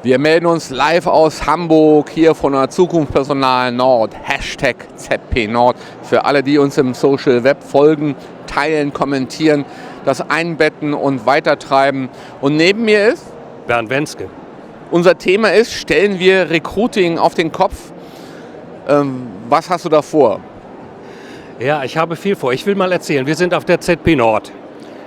Wir melden uns live aus Hamburg, hier von der Zukunftspersonal Nord, Hashtag ZP Nord. Für alle, die uns im Social Web folgen, teilen, kommentieren, das einbetten und weitertreiben. Und neben mir ist Bernd Wenske. Unser Thema ist, stellen wir Recruiting auf den Kopf? Was hast du da vor? Ja, ich habe viel vor. Ich will mal erzählen, wir sind auf der ZP Nord.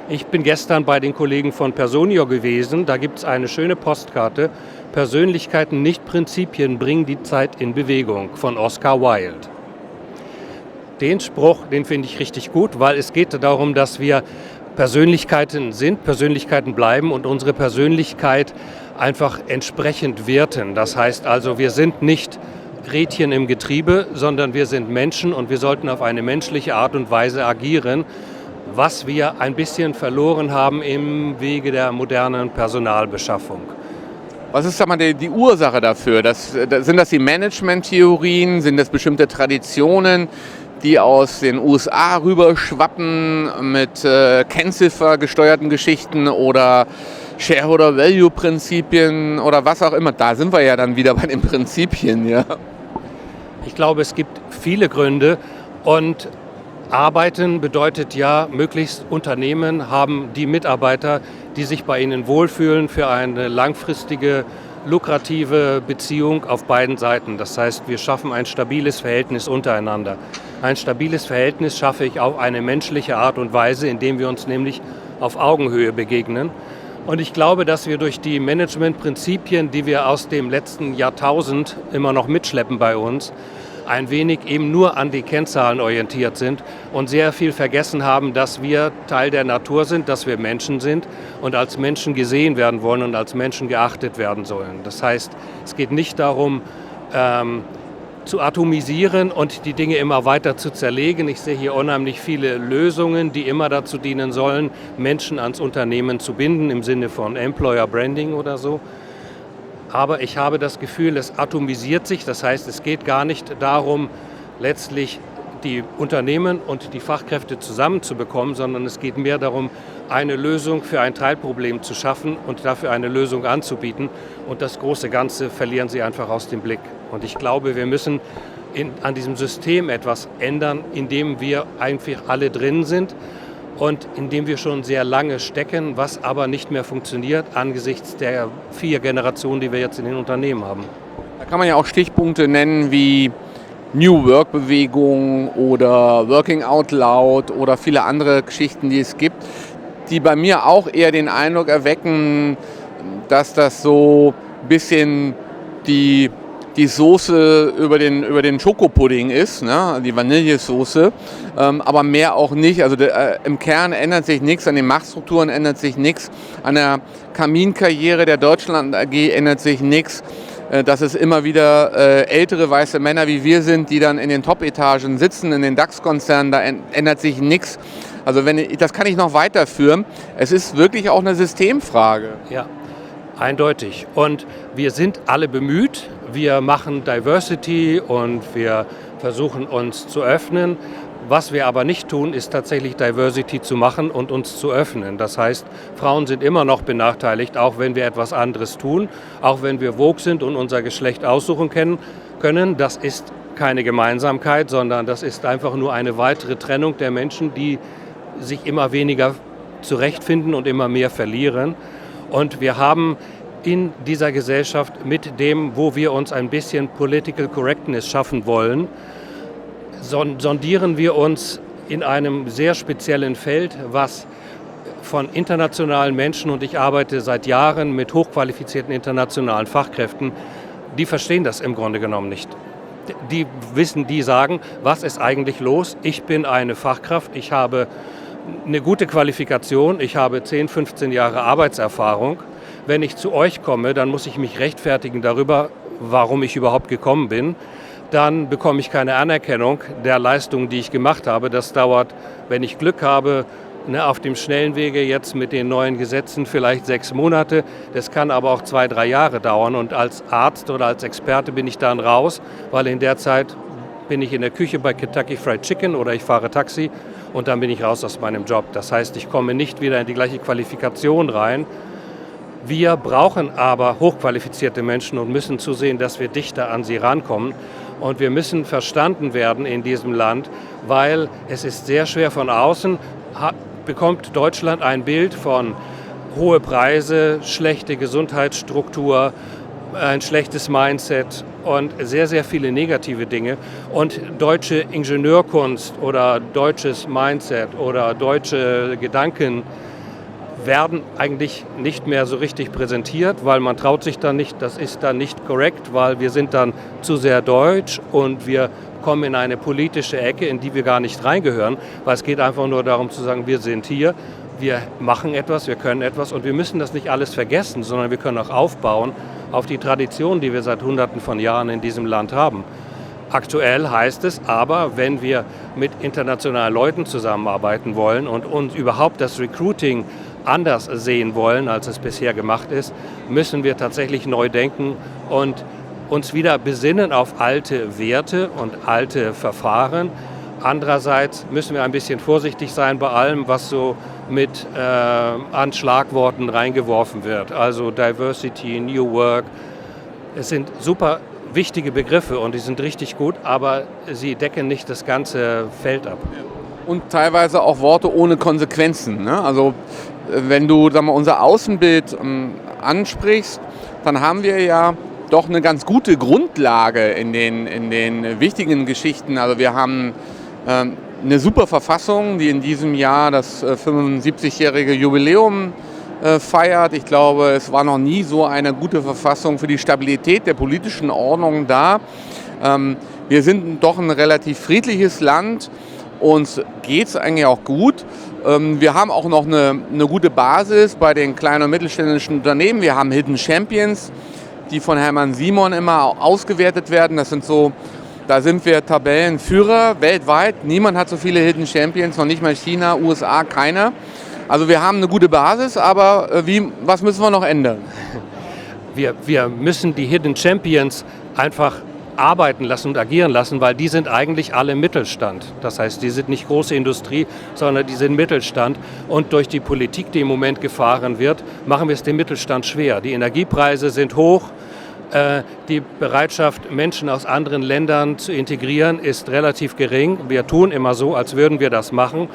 Ich bin gestern bei den Kollegen von Personio gewesen. Da gibt es eine schöne Postkarte. Persönlichkeiten, nicht Prinzipien, bringen die Zeit in Bewegung von Oscar Wilde. Den Spruch, den finde ich richtig gut, weil es geht darum, dass wir Persönlichkeiten sind, Persönlichkeiten bleiben und unsere Persönlichkeit einfach entsprechend werten. Das heißt also, wir sind nicht Rädchen im Getriebe, sondern wir sind Menschen und wir sollten auf eine menschliche Art und Weise agieren, was wir ein bisschen verloren haben im Wege der modernen Personalbeschaffung. Was ist, sag mal, die Ursache dafür? Sind das die Management-Theorien? Sind das bestimmte Traditionen, die aus den USA rüberschwappen mit Kennziffer gesteuerten Geschichten oder Shareholder-Value-Prinzipien oder was auch immer? Da sind wir ja dann wieder bei den Prinzipien, ja. Ich glaube, es gibt viele Gründe und Arbeiten bedeutet ja, möglichst Unternehmen haben die Mitarbeiter, die sich bei ihnen wohlfühlen für eine langfristige, lukrative Beziehung auf beiden Seiten. Das heißt, wir schaffen ein stabiles Verhältnis untereinander. Ein stabiles Verhältnis schaffe ich auf eine menschliche Art und Weise, indem wir uns nämlich auf Augenhöhe begegnen. Und ich glaube, dass wir durch die Managementprinzipien, die wir aus dem letzten Jahrtausend immer noch mitschleppen bei uns, ein wenig eben nur an die Kennzahlen orientiert sind und sehr viel vergessen haben, dass wir Teil der Natur sind, dass wir Menschen sind und als Menschen gesehen werden wollen und als Menschen geachtet werden sollen. Das heißt, es geht nicht darum, zu atomisieren und die Dinge immer weiter zu zerlegen. Ich sehe hier unheimlich viele Lösungen, die immer dazu dienen sollen, Menschen ans Unternehmen zu binden, im Sinne von Employer Branding oder so. Aber ich habe das Gefühl, es atomisiert sich. Das heißt, es geht gar nicht darum, letztlich die Unternehmen und die Fachkräfte zusammenzubekommen, sondern es geht mehr darum, eine Lösung für ein Teilproblem zu schaffen und dafür eine Lösung anzubieten. Und das große Ganze verlieren sie einfach aus dem Blick. Und ich glaube, wir müssen an diesem System etwas ändern, in dem wir einfach alle drin sind und in dem wir schon sehr lange stecken, was aber nicht mehr funktioniert angesichts der 4 Generationen, die wir jetzt in den Unternehmen haben. Da kann man ja auch Stichpunkte nennen wie New Work-Bewegung oder Working Out Loud oder viele andere Geschichten, die es gibt, die bei mir auch eher den Eindruck erwecken, dass das so ein bisschen die Soße über den Schokopudding ist, ne? Die Vanillesoße, aber mehr auch nicht. Also im Kern ändert sich nichts, an den Machtstrukturen ändert sich nichts, an der Kaminkarriere der Deutschland AG ändert sich nichts. Dass es immer wieder ältere weiße Männer wie wir sind, die dann in den Top-Etagen sitzen, in den DAX-Konzernen, da ändert sich nichts. Also das kann ich noch weiterführen. Es ist wirklich auch eine Systemfrage. Ja, eindeutig. Und wir sind alle bemüht. Wir machen Diversity und wir versuchen uns zu öffnen. Was wir aber nicht tun, ist tatsächlich Diversity zu machen und uns zu öffnen. Das heißt, Frauen sind immer noch benachteiligt, auch wenn wir etwas anderes tun, auch wenn wir woke sind und unser Geschlecht aussuchen können. Das ist keine Gemeinsamkeit, sondern das ist einfach nur eine weitere Trennung der Menschen, die sich immer weniger zurechtfinden und immer mehr verlieren. Und wir haben in dieser Gesellschaft mit dem, wo wir uns ein bisschen Political Correctness schaffen wollen, sondieren wir uns in einem sehr speziellen Feld, was von internationalen Menschen, und ich arbeite seit Jahren mit hochqualifizierten internationalen Fachkräften, die verstehen das im Grunde genommen nicht. Die sagen, was ist eigentlich los? Ich bin eine Fachkraft, ich habe eine gute Qualifikation, ich habe 10, 15 Jahre Arbeitserfahrung. Wenn ich zu euch komme, dann muss ich mich rechtfertigen darüber, warum ich überhaupt gekommen bin. Dann bekomme ich keine Anerkennung der Leistung, die ich gemacht habe. Das dauert, wenn ich Glück habe, auf dem schnellen Wege jetzt mit den neuen Gesetzen vielleicht 6 Monate. Das kann aber auch 2, 3 Jahre dauern. Und als Arzt oder als Experte bin ich dann raus, weil in der Zeit bin ich in der Küche bei Kentucky Fried Chicken oder ich fahre Taxi und dann bin ich raus aus meinem Job. Das heißt, ich komme nicht wieder in die gleiche Qualifikation rein. Wir brauchen aber hochqualifizierte Menschen und müssen zusehen, dass wir dichter an sie rankommen. Und wir müssen verstanden werden in diesem Land, weil es ist sehr schwer von außen, bekommt Deutschland ein Bild von hohe Preise, schlechte Gesundheitsstruktur, ein schlechtes Mindset und sehr, sehr viele negative Dinge. Und deutsche Ingenieurkunst oder deutsches Mindset oder deutsche Gedanken werden eigentlich nicht mehr so richtig präsentiert, weil man traut sich dann nicht, das ist dann nicht korrekt, weil wir sind dann zu sehr deutsch und wir kommen in eine politische Ecke, in die wir gar nicht reingehören, weil es geht einfach nur darum zu sagen, wir sind hier, wir machen etwas, wir können etwas und wir müssen das nicht alles vergessen, sondern wir können auch aufbauen auf die Tradition, die wir seit Hunderten von Jahren in diesem Land haben. Aktuell heißt es aber, wenn wir mit internationalen Leuten zusammenarbeiten wollen und uns überhaupt das Recruiting anders sehen wollen, als es bisher gemacht ist, müssen wir tatsächlich neu denken und uns wieder besinnen auf alte Werte und alte Verfahren. Andererseits müssen wir ein bisschen vorsichtig sein bei allem, was so mit an Schlagworten reingeworfen wird. Also Diversity, New Work. Es sind super wichtige Begriffe und die sind richtig gut, aber sie decken nicht das ganze Feld ab. Und teilweise auch Worte ohne Konsequenzen. Ne? Also wenn du unser Außenbild ansprichst, dann haben wir ja doch eine ganz gute Grundlage in den wichtigen Geschichten. Also wir haben eine super Verfassung, die in diesem Jahr das 75-jährige Jubiläum feiert. Ich glaube, es war noch nie so eine gute Verfassung für die Stabilität der politischen Ordnung da. Wir sind doch ein relativ friedliches Land. Uns geht es eigentlich auch gut. Wir haben auch noch eine gute Basis bei den kleinen und mittelständischen Unternehmen. Wir haben Hidden Champions, die von Hermann Simon immer ausgewertet werden. Da sind wir Tabellenführer weltweit. Niemand hat so viele Hidden Champions, noch nicht mal China, USA, keiner. Also wir haben eine gute Basis, aber was müssen wir noch ändern? Wir müssen die Hidden Champions einfach arbeiten lassen und agieren lassen, weil die sind eigentlich alle Mittelstand. Das heißt, die sind nicht große Industrie, sondern die sind Mittelstand. Und durch die Politik, die im Moment gefahren wird, machen wir es dem Mittelstand schwer. Die Energiepreise sind hoch. Die Bereitschaft, Menschen aus anderen Ländern zu integrieren, ist relativ gering. Wir tun immer so, als würden wir das machen.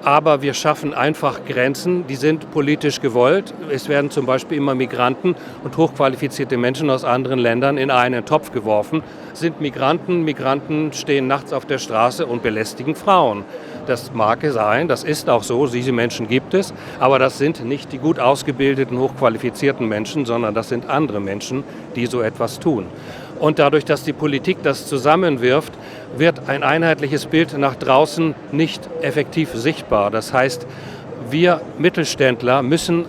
Aber wir schaffen einfach Grenzen, die sind politisch gewollt. Es werden zum Beispiel immer Migranten und hochqualifizierte Menschen aus anderen Ländern in einen Topf geworfen. Sind Migranten stehen nachts auf der Straße und belästigen Frauen. Das mag sein, das ist auch so, diese Menschen gibt es. Aber das sind nicht die gut ausgebildeten, hochqualifizierten Menschen, sondern das sind andere Menschen, die so etwas tun. Und dadurch, dass die Politik das zusammenwirft, wird ein einheitliches Bild nach draußen nicht effektiv sichtbar. Das heißt, wir Mittelständler müssen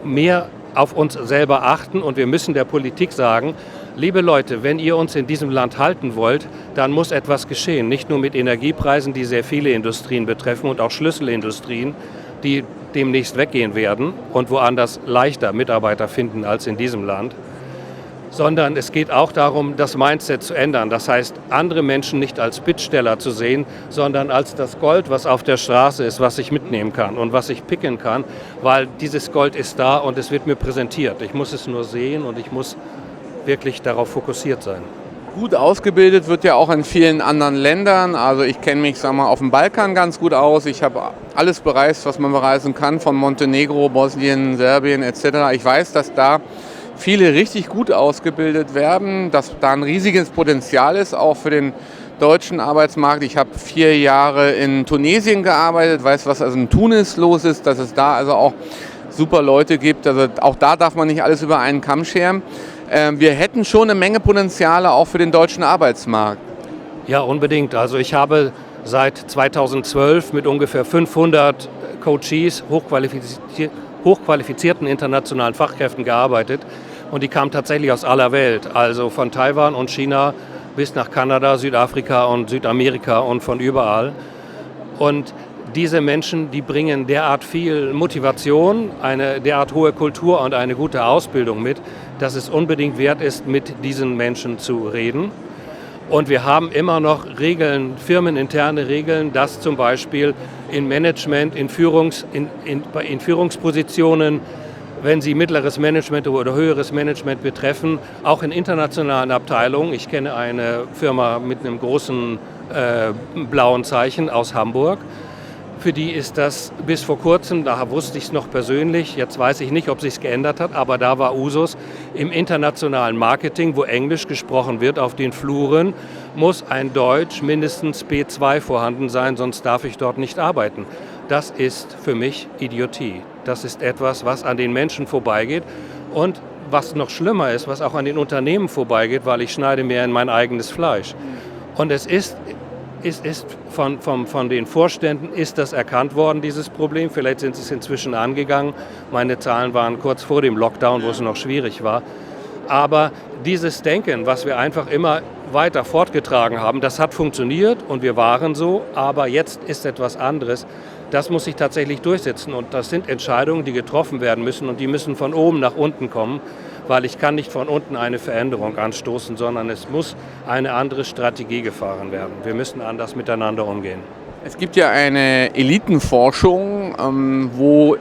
mehr auf uns selber achten und wir müssen der Politik sagen, liebe Leute, wenn ihr uns in diesem Land halten wollt, dann muss etwas geschehen. Nicht nur mit Energiepreisen, die sehr viele Industrien betreffen und auch Schlüsselindustrien, die demnächst weggehen werden und woanders leichter Mitarbeiter finden als in diesem Land. Sondern es geht auch darum, das Mindset zu ändern. Das heißt, andere Menschen nicht als Bittsteller zu sehen, sondern als das Gold, was auf der Straße ist, was ich mitnehmen kann und was ich picken kann, weil dieses Gold ist da und es wird mir präsentiert. Ich muss es nur sehen und ich muss wirklich darauf fokussiert sein. Gut ausgebildet wird ja auch in vielen anderen Ländern. Also ich kenne mich, auf dem Balkan ganz gut aus. Ich habe alles bereist, was man bereisen kann, von Montenegro, Bosnien, Serbien etc. Ich weiß, dass da viele richtig gut ausgebildet werden, dass da ein riesiges Potenzial ist, auch für den deutschen Arbeitsmarkt. Ich habe 4 Jahre in Tunesien gearbeitet, weiß, was also in Tunis los ist, dass es da also auch super Leute gibt. Also auch da darf man nicht alles über einen Kamm scheren. Wir hätten schon eine Menge Potenziale auch für den deutschen Arbeitsmarkt. Ja, unbedingt. Also ich habe seit 2012 mit ungefähr 500 Coaches, hochqualifizierten internationalen Fachkräften gearbeitet. Und die kamen tatsächlich aus aller Welt, also von Taiwan und China bis nach Kanada, Südafrika und Südamerika und von überall. Und diese Menschen, die bringen derart viel Motivation, eine derart hohe Kultur und eine gute Ausbildung mit, dass es unbedingt wert ist, mit diesen Menschen zu reden. Und wir haben immer noch Regeln, firmeninterne Regeln, dass zum Beispiel in Management, in Führungspositionen wenn sie mittleres Management oder höheres Management betreffen, auch in internationalen Abteilungen. Ich kenne eine Firma mit einem großen blauen Zeichen aus Hamburg. Für die ist das bis vor kurzem, da wusste ich es noch persönlich, jetzt weiß ich nicht, ob sich es geändert hat, aber da war Usus im internationalen Marketing, wo Englisch gesprochen wird auf den Fluren, muss ein Deutsch mindestens B2 vorhanden sein, sonst darf ich dort nicht arbeiten. Das ist für mich Idiotie. Das ist etwas, was an den Menschen vorbeigeht und was noch schlimmer ist, was auch an den Unternehmen vorbeigeht, weil ich schneide mir in mein eigenes Fleisch. Und es ist von den Vorständen ist das erkannt worden, dieses Problem. Vielleicht sind sie es inzwischen angegangen. Meine Zahlen waren kurz vor dem Lockdown, wo es noch schwierig war. Aber dieses Denken, was wir einfach immer weiter fortgetragen haben, das hat funktioniert und wir waren so. Aber jetzt ist etwas anderes. Das muss sich tatsächlich durchsetzen. Und das sind Entscheidungen, die getroffen werden müssen. Und die müssen von oben nach unten kommen. Weil ich kann nicht von unten eine Veränderung anstoßen, sondern es muss eine andere Strategie gefahren werden. Wir müssen anders miteinander umgehen. Es gibt ja eine Elitenforschung, wo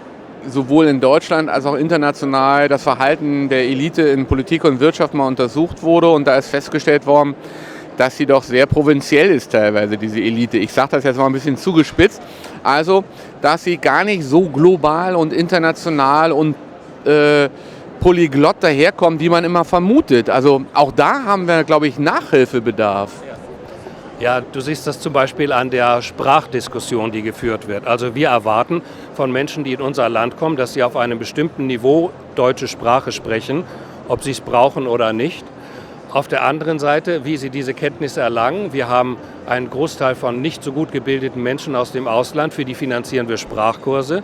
sowohl in Deutschland als auch international das Verhalten der Elite in Politik und Wirtschaft mal untersucht wurde. Und da ist festgestellt worden, dass sie doch sehr provinziell ist teilweise, diese Elite. Ich sage das jetzt mal ein bisschen zugespitzt. Also, dass sie gar nicht so global und international und polyglott daherkommen, wie man immer vermutet. Also auch da haben wir, glaube ich, Nachhilfebedarf. Ja, du siehst das zum Beispiel an der Sprachdiskussion, die geführt wird. Also wir erwarten von Menschen, die in unser Land kommen, dass sie auf einem bestimmten Niveau deutsche Sprache sprechen, ob sie es brauchen oder nicht. Auf der anderen Seite, wie sie diese Kenntnisse erlangen. Wir haben einen Großteil von nicht so gut gebildeten Menschen aus dem Ausland, für die finanzieren wir Sprachkurse.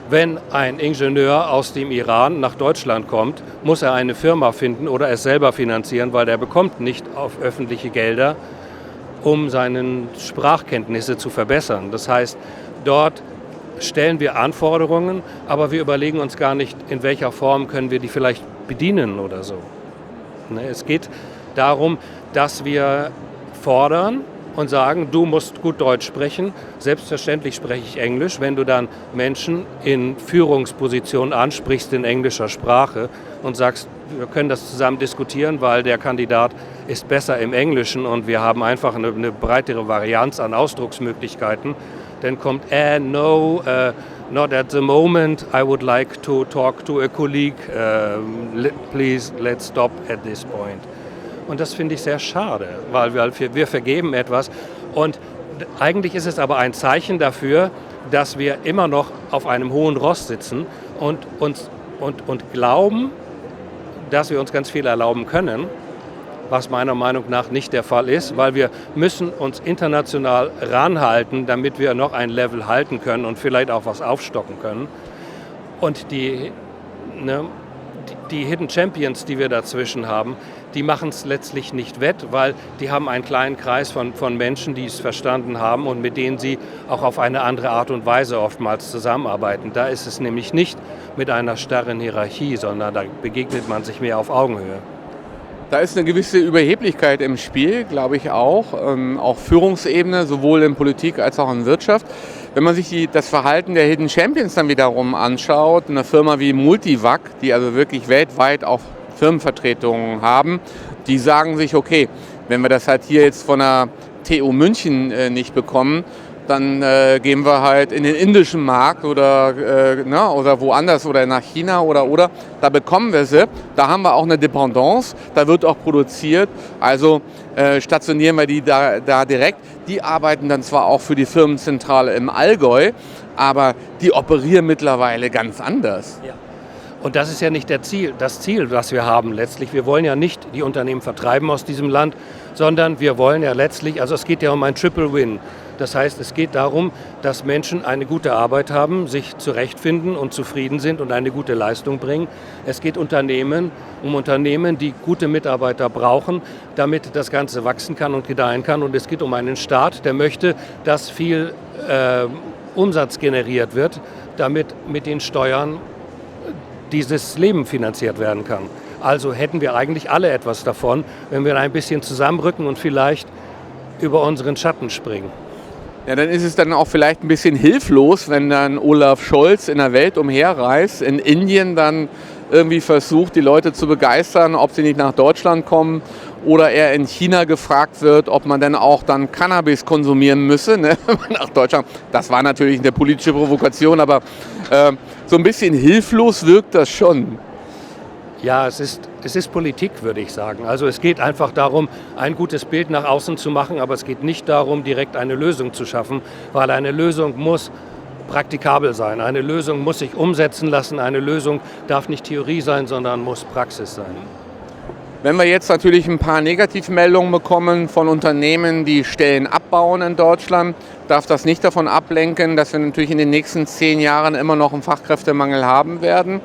Wenn ein Ingenieur aus dem Iran nach Deutschland kommt, muss er eine Firma finden oder es selber finanzieren, weil er bekommt nicht auf öffentliche Gelder, um seine Sprachkenntnisse zu verbessern. Das heißt, dort stellen wir Anforderungen, aber wir überlegen uns gar nicht, in welcher Form können wir die vielleicht bedienen oder so. Es geht darum, dass wir fordern und sagen, du musst gut Deutsch sprechen. Selbstverständlich spreche ich Englisch. Wenn du dann Menschen in Führungspositionen ansprichst in englischer Sprache und sagst, wir können das zusammen diskutieren, weil der Kandidat ist besser im Englischen und wir haben einfach eine breitere Varianz an Ausdrucksmöglichkeiten, dann kommt, no, not at the moment, I would like to talk to a colleague, please let's stop at this point. Und das finde ich sehr schade, weil wir vergeben etwas. Und eigentlich ist es aber ein Zeichen dafür, dass wir immer noch auf einem hohen Ross sitzen und glauben, dass wir uns ganz viel erlauben können, was meiner Meinung nach nicht der Fall ist, weil wir müssen uns international ranhalten, damit wir noch ein Level halten können und vielleicht auch was aufstocken können. Und die Hidden Champions, die wir dazwischen haben, die machen es letztlich nicht wett, weil die haben einen kleinen Kreis von Menschen, die es verstanden haben und mit denen sie auch auf eine andere Art und Weise oftmals zusammenarbeiten. Da ist es nämlich nicht mit einer starren Hierarchie, sondern da begegnet man sich mehr auf Augenhöhe. Da ist eine gewisse Überheblichkeit im Spiel, glaube ich auch Führungsebene, sowohl in Politik als auch in Wirtschaft. Wenn man sich das Verhalten der Hidden Champions dann wiederum anschaut, eine Firma wie Multivac, die also wirklich weltweit auch Firmenvertretungen haben, die sagen sich, okay, wenn wir das halt hier jetzt von der TU München nicht bekommen, dann gehen wir halt in den indischen Markt oder woanders oder nach China oder. Da bekommen wir sie. Da haben wir auch eine Dependance. Da wird auch produziert. Also stationieren wir die da direkt. Die arbeiten dann zwar auch für die Firmenzentrale im Allgäu, aber die operieren mittlerweile ganz anders. Ja. Und das ist ja nicht das Ziel, was wir haben letztlich. Wir wollen ja nicht die Unternehmen vertreiben aus diesem Land, sondern wir wollen ja letztlich, also es geht ja um ein Triple Win. Das heißt, es geht darum, dass Menschen eine gute Arbeit haben, sich zurechtfinden und zufrieden sind und eine gute Leistung bringen. Es geht um Unternehmen, die gute Mitarbeiter brauchen, damit das Ganze wachsen kann und gedeihen kann. Und es geht um einen Staat, der möchte, dass viel Umsatz generiert wird, damit mit den Steuern dieses Leben finanziert werden kann. Also hätten wir eigentlich alle etwas davon, wenn wir ein bisschen zusammenrücken und vielleicht über unseren Schatten springen. Ja, dann ist es dann auch vielleicht ein bisschen hilflos, wenn dann Olaf Scholz in der Welt umherreist, in Indien dann irgendwie versucht, die Leute zu begeistern, ob sie nicht nach Deutschland kommen, oder er in China gefragt wird, ob man denn auch dann Cannabis konsumieren müsse, ne, nach Deutschland. Das war natürlich eine politische Provokation, aber so ein bisschen hilflos wirkt das schon. Ja, es ist Politik, würde ich sagen. Also es geht einfach darum, ein gutes Bild nach außen zu machen, aber es geht nicht darum, direkt eine Lösung zu schaffen, weil eine Lösung muss praktikabel sein. Eine Lösung muss sich umsetzen lassen. Eine Lösung darf nicht Theorie sein, sondern muss Praxis sein. Wenn wir jetzt natürlich ein paar Negativmeldungen bekommen von Unternehmen, die Stellen abbauen in Deutschland, darf das nicht davon ablenken, dass wir natürlich in den nächsten 10 Jahren immer noch einen Fachkräftemangel haben werden.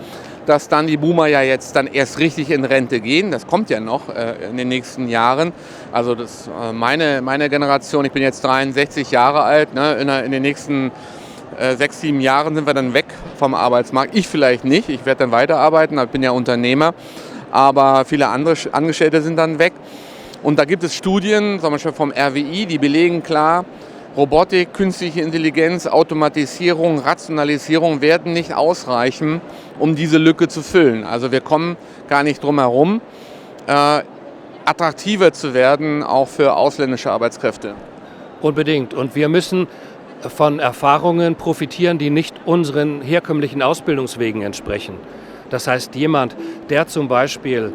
Dass dann die Boomer ja jetzt dann erst richtig in Rente gehen. Das kommt ja noch in den nächsten Jahren. Also meine Generation, ich bin jetzt 63 Jahre alt, ne, in den nächsten 6, 7 Jahren sind wir dann weg vom Arbeitsmarkt. Ich vielleicht nicht, ich werde dann weiterarbeiten, ich bin ja Unternehmer, aber viele andere Angestellte sind dann weg. Und da gibt es Studien, zum Beispiel vom RWI, die belegen klar, Robotik, künstliche Intelligenz, Automatisierung, Rationalisierung werden nicht ausreichen, um diese Lücke zu füllen. Also wir kommen gar nicht drum herum, attraktiver zu werden, auch für ausländische Arbeitskräfte. Unbedingt. Und wir müssen von Erfahrungen profitieren, die nicht unseren herkömmlichen Ausbildungswegen entsprechen. Das heißt, jemand, der zum Beispiel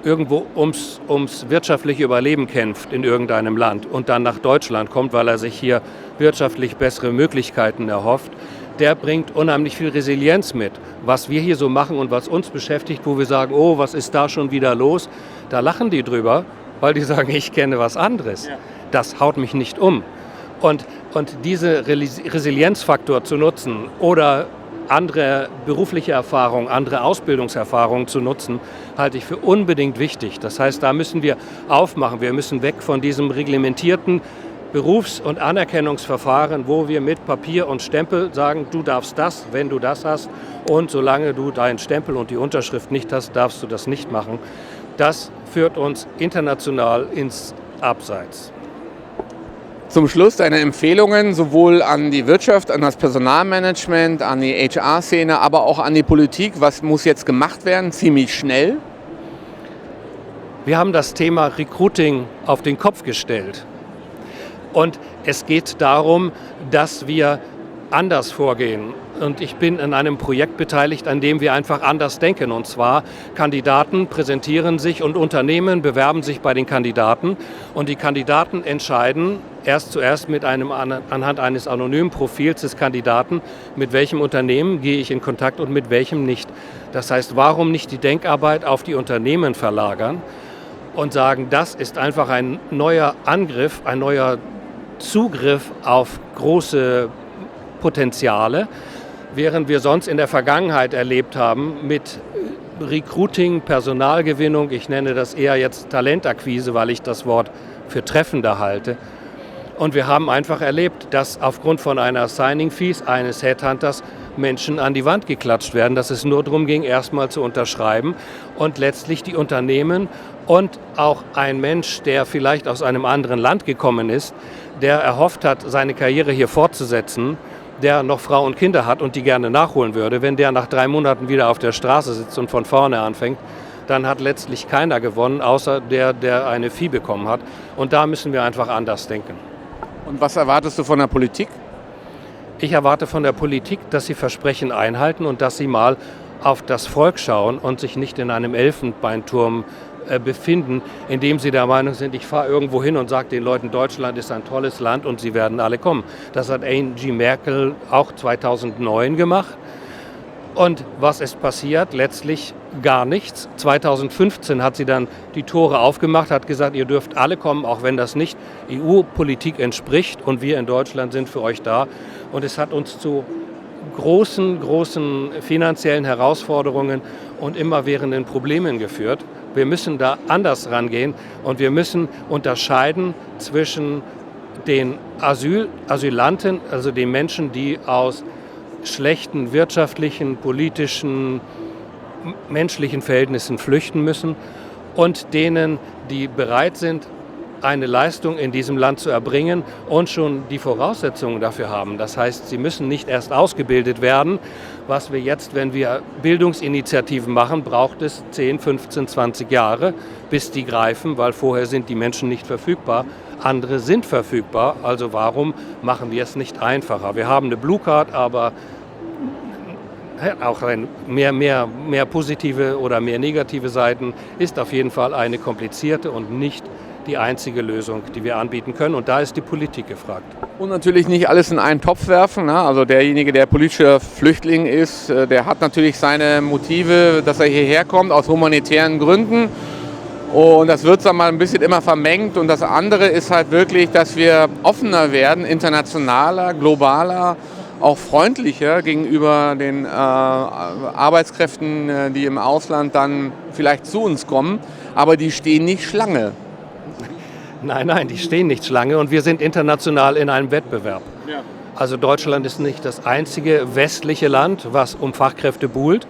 irgendwo ums wirtschaftliche Überleben kämpft in irgendeinem Land und dann nach Deutschland kommt, weil er sich hier wirtschaftlich bessere Möglichkeiten erhofft, der bringt unheimlich viel Resilienz mit. Was wir hier so machen und was uns beschäftigt, wo wir sagen, oh, was ist da schon wieder los, da lachen die drüber, weil die sagen, ich kenne was anderes. Ja. Das haut mich nicht um. Und diese Resilienzfaktor zu nutzen oder andere berufliche Erfahrungen, andere Ausbildungserfahrungen zu nutzen, halte ich für unbedingt wichtig. Das heißt, da müssen wir aufmachen. Wir müssen weg von diesem reglementierten Berufs- und Anerkennungsverfahren, wo wir mit Papier und Stempel sagen, du darfst das, wenn du das hast. Und solange du deinen Stempel und die Unterschrift nicht hast, darfst du das nicht machen. Das führt uns international ins Abseits. Zum Schluss deine Empfehlungen sowohl an die Wirtschaft, an das Personalmanagement, an die HR-Szene, aber auch an die Politik. Was muss jetzt gemacht werden, ziemlich schnell? Wir haben das Thema Recruiting auf den Kopf gestellt. Und es geht darum, dass wir anders vorgehen. Und ich bin in einem Projekt beteiligt, an dem wir einfach anders denken. Und zwar, Kandidaten präsentieren sich und Unternehmen bewerben sich bei den Kandidaten. Und die Kandidaten entscheiden zuerst anhand eines anonymen Profils des Kandidaten, mit welchem Unternehmen gehe ich in Kontakt und mit welchem nicht. Das heißt, warum nicht die Denkarbeit auf die Unternehmen verlagern und sagen, das ist einfach ein neuer Angriff, ein neuer Zugriff auf große Potenziale, während wir sonst in der Vergangenheit erlebt haben mit Recruiting, Personalgewinnung, ich nenne das eher jetzt Talentakquise, weil ich das Wort für treffender halte. Und wir haben einfach erlebt, dass aufgrund von einer Signing-Fees eines Headhunters Menschen an die Wand geklatscht werden, dass es nur darum ging, erstmal zu unterschreiben und letztlich die Unternehmen und auch ein Mensch, der vielleicht aus einem anderen Land gekommen ist, der erhofft hat, seine Karriere hier fortzusetzen, der noch Frau und Kinder hat und die gerne nachholen würde, wenn der nach 3 Monaten wieder auf der Straße sitzt und von vorne anfängt, dann hat letztlich keiner gewonnen, außer der eine Fee bekommen hat. Und da müssen wir einfach anders denken. Und was erwartest du von der Politik? Ich erwarte von der Politik, dass sie Versprechen einhalten und dass sie mal auf das Volk schauen und sich nicht in einem Elfenbeinturm befinden, indem sie der Meinung sind, ich fahre irgendwo hin und sage den Leuten, Deutschland ist ein tolles Land und sie werden alle kommen. Das hat Angela Merkel auch 2009 gemacht. Und was ist passiert? Letztlich gar nichts. 2015 hat sie dann die Tore aufgemacht, hat gesagt, ihr dürft alle kommen, auch wenn das nicht EU-Politik entspricht und wir in Deutschland sind für euch da. Und es hat uns zu großen finanziellen Herausforderungen und immerwährenden Problemen geführt. Wir müssen da anders rangehen und wir müssen unterscheiden zwischen den Asylanten, also den Menschen, die aus schlechten wirtschaftlichen, politischen, menschlichen Verhältnissen flüchten müssen und denen, die bereit sind, eine Leistung in diesem Land zu erbringen und schon die Voraussetzungen dafür haben. Das heißt, sie müssen nicht erst ausgebildet werden. Was wir jetzt, wenn wir Bildungsinitiativen machen, braucht es 10, 15, 20 Jahre, bis die greifen, weil vorher sind die Menschen nicht verfügbar. Andere sind verfügbar, also warum machen wir es nicht einfacher? Wir haben eine Blue Card, aber auch mehr positive oder mehr negative Seiten ist auf jeden Fall eine komplizierte und nicht die einzige Lösung, die wir anbieten können. Und da ist die Politik gefragt. Und natürlich nicht alles in einen Topf werfen. Ne? Also derjenige, der politischer Flüchtling ist, der hat natürlich seine Motive, dass er hierher kommt, aus humanitären Gründen. Und das wird dann mal ein bisschen immer vermengt. Und das andere ist halt wirklich, dass wir offener werden, internationaler, globaler, auch freundlicher gegenüber den Arbeitskräften, die im Ausland dann vielleicht zu uns kommen. Aber die stehen nicht Schlange. Nein, die stehen nicht Schlange und wir sind international in einem Wettbewerb. Ja. Also Deutschland ist nicht das einzige westliche Land, was um Fachkräfte buhlt.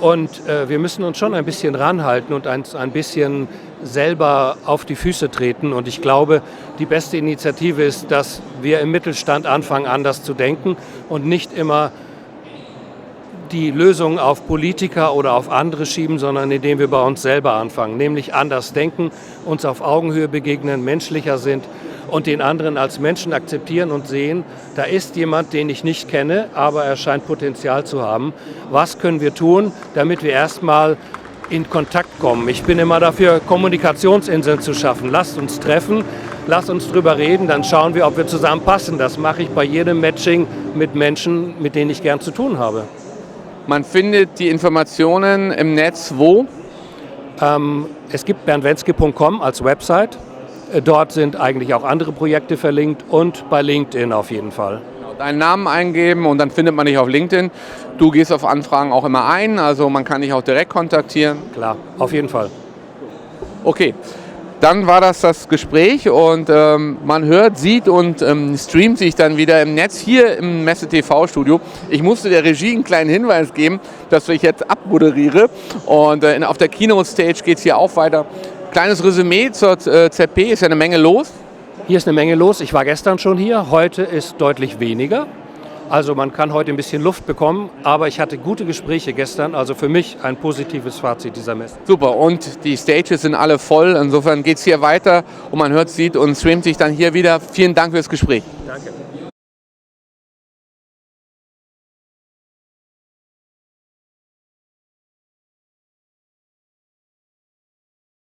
Und wir müssen uns schon ein bisschen ranhalten und ein bisschen selber auf die Füße treten. Und ich glaube, die beste Initiative ist, dass wir im Mittelstand anfangen, anders zu denken und nicht immer die Lösungen auf Politiker oder auf andere schieben, sondern indem wir bei uns selber anfangen, nämlich anders denken, uns auf Augenhöhe begegnen, menschlicher sind und den anderen als Menschen akzeptieren und sehen, da ist jemand, den ich nicht kenne, aber er scheint Potenzial zu haben. Was können wir tun, damit wir erstmal in Kontakt kommen? Ich bin immer dafür, Kommunikationsinseln zu schaffen. Lasst uns treffen, lasst uns drüber reden, dann schauen wir, ob wir zusammenpassen. Das mache ich bei jedem Matching mit Menschen, mit denen ich gern zu tun habe. Man findet die Informationen im Netz wo? Es gibt berndwenske.com als Website. Dort sind eigentlich auch andere Projekte verlinkt und bei LinkedIn auf jeden Fall. Deinen Namen eingeben und dann findet man dich auf LinkedIn. Du gehst auf Anfragen auch immer ein, also man kann dich auch direkt kontaktieren. Klar, auf jeden Fall. Okay. Dann war das Gespräch und man hört, sieht und streamt sich dann wieder im Netz hier im Messe-TV-Studio. Ich musste der Regie einen kleinen Hinweis geben, dass ich jetzt abmoderiere und auf der Keynote-Stage geht es hier auch weiter. Kleines Resümee zur ZP, ist ja eine Menge los. Hier ist eine Menge los. Ich war gestern schon hier, heute ist deutlich weniger. Also man kann heute ein bisschen Luft bekommen, aber ich hatte gute Gespräche gestern, also für mich ein positives Fazit dieser Messe. Super, und die Stages sind alle voll, insofern geht es hier weiter und man hört, sieht und streamt sich dann hier wieder. Vielen Dank fürs Gespräch. Danke.